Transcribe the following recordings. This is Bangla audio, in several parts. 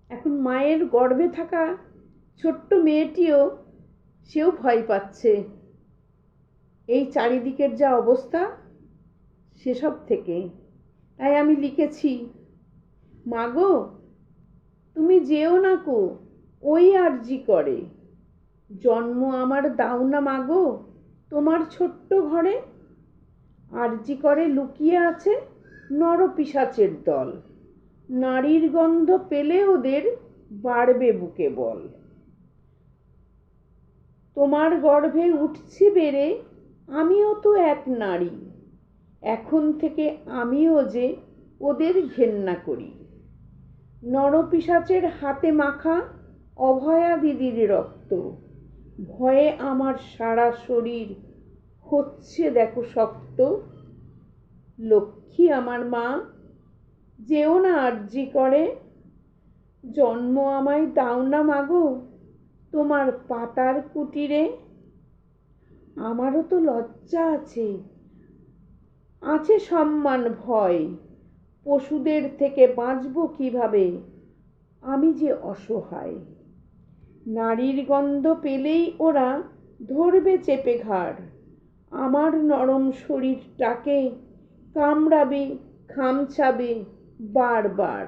এখন মায়ের গর্ভে থাকা ছোট্ট মেয়েটিও সেও ভয় পাচ্ছে এই চারিদিকের যা অবস্থা সেসব থেকে। তাই আমি লিখেছি, মাগো তুমি যেও না কো ওই আরজি করে, জন্ম আমার দাও না মাগো তোমার ছোট্ট ঘরে। আরজি করে লুকিয়ে আছে নরপিশাচের দল, নারীর গন্ধ পেলে ওদের বাড়বে বুকে বল। তোমার গর্ভে উঠছি বেড়ে আমিও তো এক নারী, এখন থেকে আমিও যে ওদের ঘেন্না করি। নরপিশাচের হাতে মাখা অভয়া দিদির রক্ত, ভয়ে আমার সারা শরীর হচ্ছে দেখো শক্ত। লক্ষ্মী আমার মা যেও না আরজি করে, জন্ম আমায় দাও না মাগো তোমার পাতার কুটিরে। আমারও তো লজ্জা আছে, আছে সম্মান ভয়, পশুদের থেকে বাঁচবো কিভাবে আমি যে অসহায়। নারীর গন্ধ পেলেই ওরা ধরবে চেপে ঘাড়, আমার নরম শরীরটাকে কামড়াবে খামচাবে বারবার।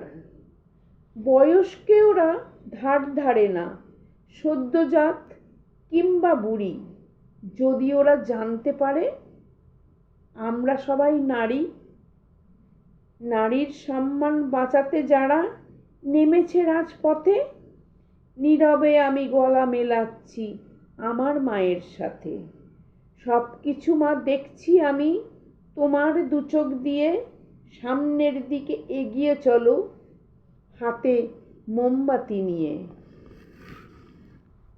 বয়সকে ওরা ধার ধারে না, সদ্যজাত কিংবা বুড়ি, যদি ওরা জানতে পারে আমরা সবাই নারী। নারীর সম্মান বাঁচাতে যারা নেমেছে রাজপথে, নীরবে আমি গলা মেলাচ্ছি আমার মায়ের সাথে। সব কিছু মা দেখছি আমি তোমার দুচোখ দিয়ে, সামনের দিকে এগিয়ে চলো হাতে মোমবাতি নিয়ে।